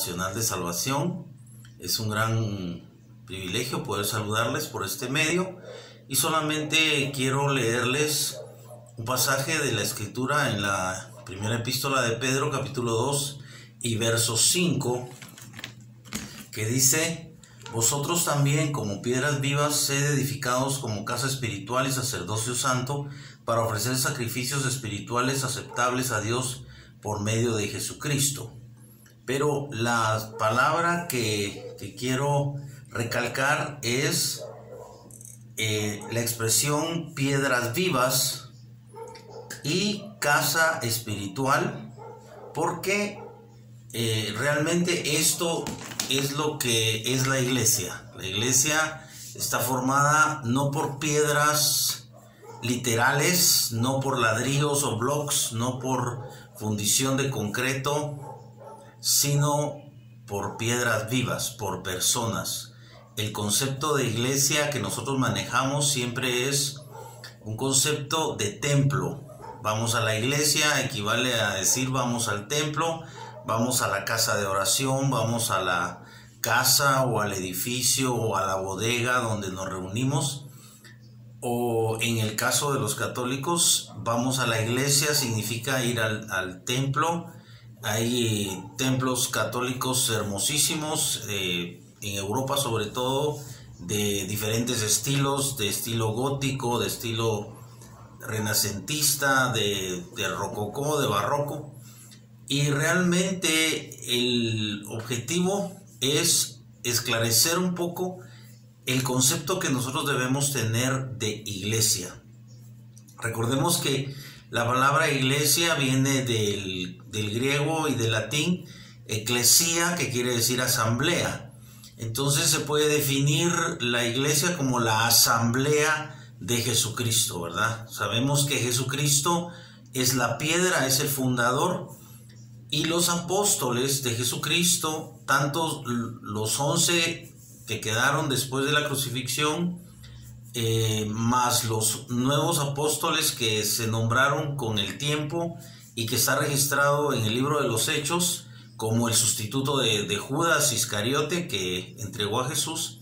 Nacional de Salvación. Es un gran privilegio poder saludarles por este medio y solamente quiero leerles un pasaje de la Escritura en la primera epístola de Pedro, capítulo 2 y verso 5, que dice: vosotros también, como piedras vivas, sed edificados como casa espiritual y sacerdocio santo, para ofrecer sacrificios espirituales aceptables a Dios por medio de Jesucristo. Pero la palabra que quiero recalcar es la expresión piedras vivas y casa espiritual, porque realmente esto es lo que es la iglesia. La iglesia está formada no por piedras literales, no por ladrillos o blocks, no por fundición de concreto, sino por piedras vivas, por personas. El concepto de iglesia que nosotros manejamos siempre es un concepto de templo. Vamos a la iglesia equivale a decir vamos al templo, vamos a la casa de oración, vamos a la casa o al edificio o a la bodega donde nos reunimos. O en el caso de los católicos, vamos a la iglesia significa ir al templo. Hay templos católicos hermosísimos, en Europa sobre todo, de diferentes estilos, de estilo gótico, de estilo renacentista, de rococó, de barroco. Y realmente el objetivo es esclarecer un poco el concepto que nosotros debemos tener de iglesia. Recordemos que la palabra iglesia viene del griego y del latín eclesia, que quiere decir asamblea. Entonces se puede definir la iglesia como la asamblea de Jesucristo, ¿verdad? Sabemos que Jesucristo es la piedra, es el fundador, y los apóstoles de Jesucristo, tanto los 11 que quedaron después de la crucifixión, más los nuevos apóstoles que se nombraron con el tiempo y que está registrado en el libro de los Hechos como el sustituto de Judas Iscariote, que entregó a Jesús,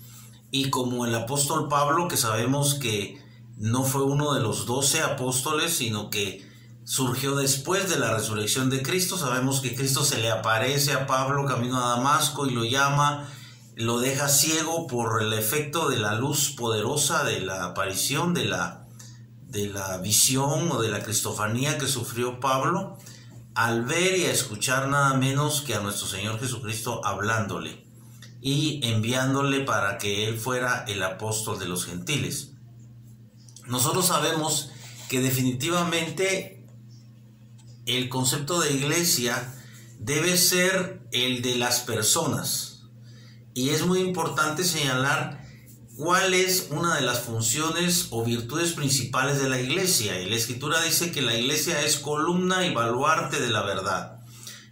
y como el apóstol Pablo, que sabemos que no fue uno de los 12 apóstoles, sino que surgió después de la resurrección de Cristo. Sabemos que Cristo se le aparece a Pablo camino a Damasco y lo llama, lo deja ciego por el efecto de la luz poderosa de la aparición, de la visión o de la cristofanía que sufrió Pablo, al ver y a escuchar nada menos que a nuestro Señor Jesucristo hablándole y enviándole para que Él fuera el apóstol de los gentiles. Nosotros sabemos que definitivamente el concepto de iglesia debe ser el de las personas. Y es muy importante señalar cuál es una de las funciones o virtudes principales de la iglesia. Y la Escritura dice que la iglesia es columna y baluarte de la verdad.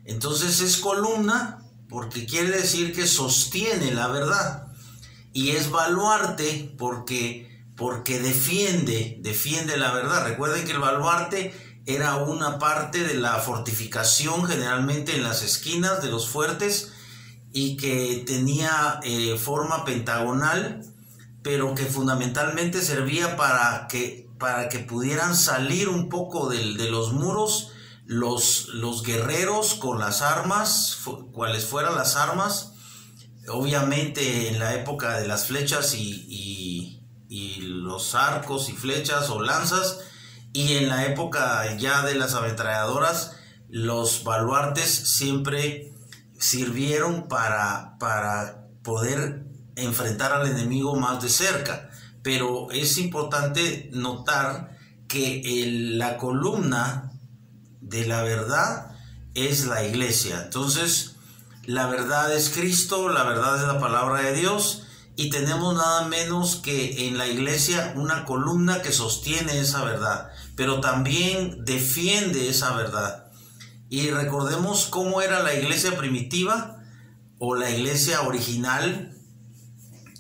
Entonces es columna porque quiere decir que sostiene la verdad. Y es baluarte porque defiende la verdad. Recuerden que el baluarte era una parte de la fortificación, generalmente en las esquinas de los fuertes, y que tenía forma pentagonal, pero que fundamentalmente servía para que pudieran salir un poco de los muros los guerreros con las armas, cuales fueran las armas. Obviamente en la época de las flechas y los arcos y flechas o lanzas, y en la época ya de las ametralladoras, los baluartes siempre sirvieron para poder enfrentar al enemigo más de cerca. Pero es importante notar que la columna de la verdad es la iglesia. Entonces, la verdad es Cristo, la verdad es la palabra de Dios, y tenemos nada menos que en la iglesia una columna que sostiene esa verdad, pero también defiende esa verdad. Y recordemos cómo era la iglesia primitiva o la iglesia original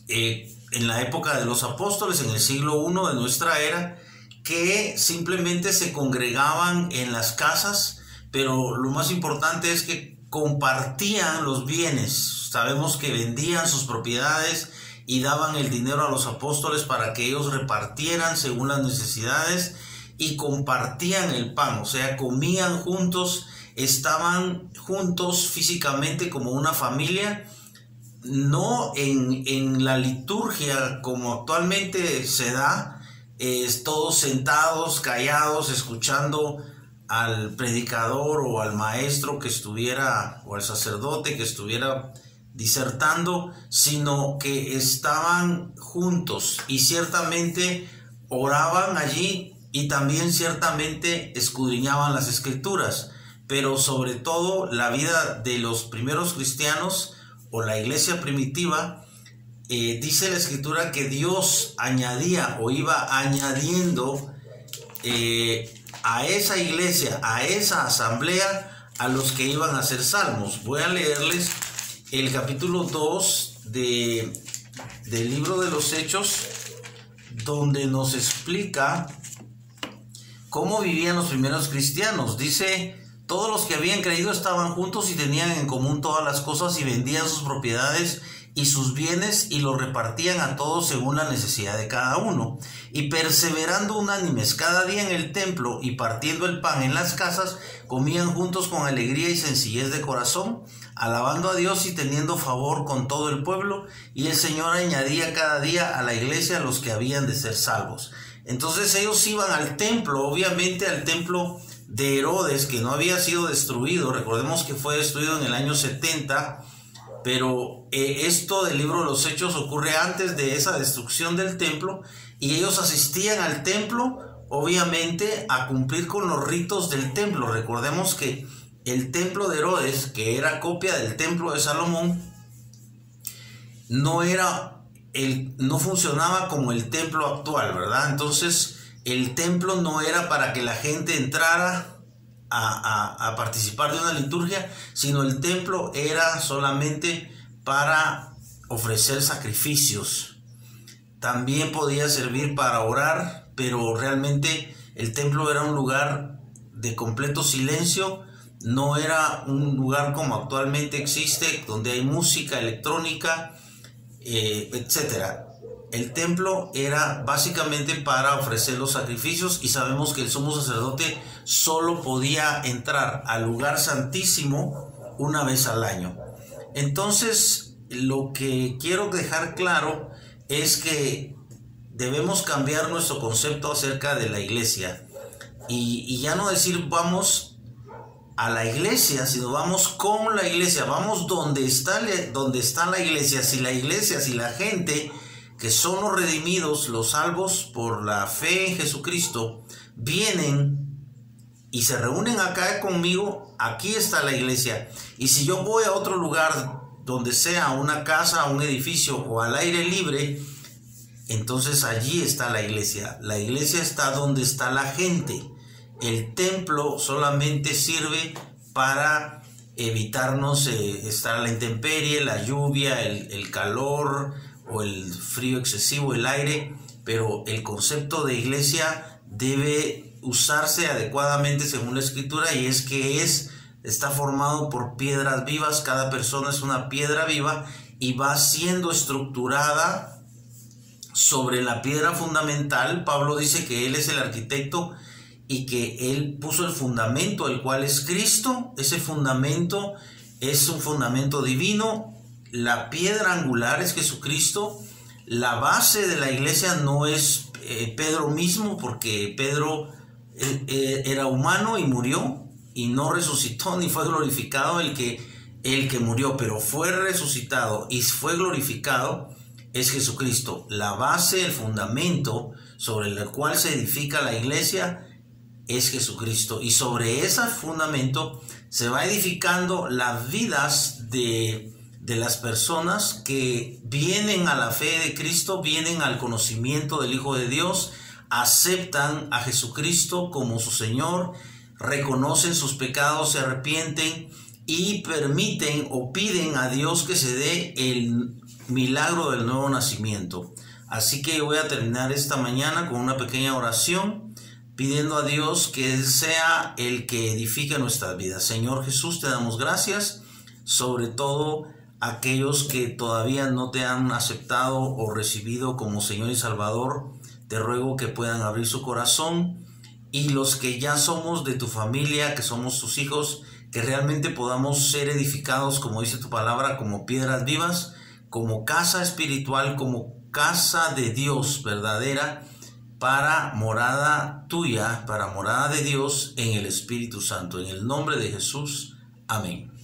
en la época de los apóstoles, en el siglo I de nuestra era, que simplemente se congregaban en las casas, pero lo más importante es que compartían los bienes. Sabemos que vendían sus propiedades y daban el dinero a los apóstoles para que ellos repartieran según las necesidades, y compartían el pan, o sea, comían juntos, estaban juntos físicamente como una familia, no en la liturgia como actualmente se da, todos sentados, callados, escuchando al predicador o al maestro que estuviera, o al sacerdote que estuviera disertando, sino que estaban juntos y ciertamente oraban allí, y también ciertamente escudriñaban las escrituras. Pero sobre todo la vida de los primeros cristianos o la iglesia primitiva, dice la escritura que Dios añadía o iba añadiendo a esa iglesia, a esa asamblea, a los que iban a ser salvos. Voy a leerles el capítulo 2 del libro de los Hechos, donde nos explica cómo vivían los primeros cristianos. Dice: todos los que habían creído estaban juntos y tenían en común todas las cosas, y vendían sus propiedades y sus bienes y los repartían a todos según la necesidad de cada uno. Y perseverando unánimes cada día en el templo y partiendo el pan en las casas, comían juntos con alegría y sencillez de corazón, alabando a Dios y teniendo favor con todo el pueblo. Y el Señor añadía cada día a la iglesia a los que habían de ser salvos. Entonces ellos iban al templo, obviamente al templo de Herodes, que no había sido destruido. Recordemos que fue destruido en el año 70, pero esto del libro de los Hechos ocurre antes de esa destrucción del templo, y ellos asistían al templo, obviamente, a cumplir con los ritos del templo. Recordemos que el templo de Herodes, que era copia del templo de Salomón, no funcionaba como el templo actual, ¿verdad? Entonces, el templo no era para que la gente entrara a participar de una liturgia, sino el templo era solamente para ofrecer sacrificios. También podía servir para orar, pero realmente el templo era un lugar de completo silencio. No era un lugar como actualmente existe, donde hay música electrónica, etcétera. El templo era básicamente para ofrecer los sacrificios, y sabemos que el sumo sacerdote solo podía entrar al lugar santísimo una vez al año. Entonces, lo que quiero dejar claro es que debemos cambiar nuestro concepto acerca de la iglesia, y ya no decir vamos a la iglesia, sino vamos con la iglesia, vamos donde está la iglesia. Si la gente que son los redimidos, los salvos por la fe en Jesucristo, vienen y se reúnen acá conmigo, aquí está la iglesia. Y si yo voy a otro lugar, donde sea una casa, un edificio o al aire libre, entonces allí está la iglesia. La iglesia está donde está la gente. El templo solamente sirve para evitarnos estar a la intemperie, la lluvia, el calor o el frío excesivo, el aire, pero el concepto de iglesia debe usarse adecuadamente según la escritura, y es que está formado por piedras vivas. Cada persona es una piedra viva y va siendo estructurada sobre la piedra fundamental. Pablo dice que él es el arquitecto y que él puso el fundamento, el cual es Cristo. Ese fundamento es un fundamento divino. La piedra angular es Jesucristo. La base de la iglesia no es Pedro mismo, porque Pedro era humano y murió, y no resucitó ni fue glorificado el que murió, pero fue resucitado y fue glorificado es Jesucristo. La base, el fundamento sobre el cual se edifica la iglesia es Jesucristo, y sobre ese fundamento se va edificando las vidas de las personas que vienen a la fe de Cristo, vienen al conocimiento del Hijo de Dios, aceptan a Jesucristo como su Señor, reconocen sus pecados, se arrepienten y permiten o piden a Dios que se dé el milagro del nuevo nacimiento. Así que voy a terminar esta mañana con una pequeña oración, pidiendo a Dios que Él sea el que edifique nuestras vidas. Señor Jesús, te damos gracias sobre todo aquellos que todavía no te han aceptado o recibido como Señor y Salvador. Te ruego que puedan abrir su corazón, y los que ya somos de tu familia, que somos tus hijos, que realmente podamos ser edificados, como dice tu palabra, como piedras vivas, como casa espiritual, como casa de Dios verdadera, para morada tuya, para morada de Dios en el Espíritu Santo. En el nombre de Jesús. Amén.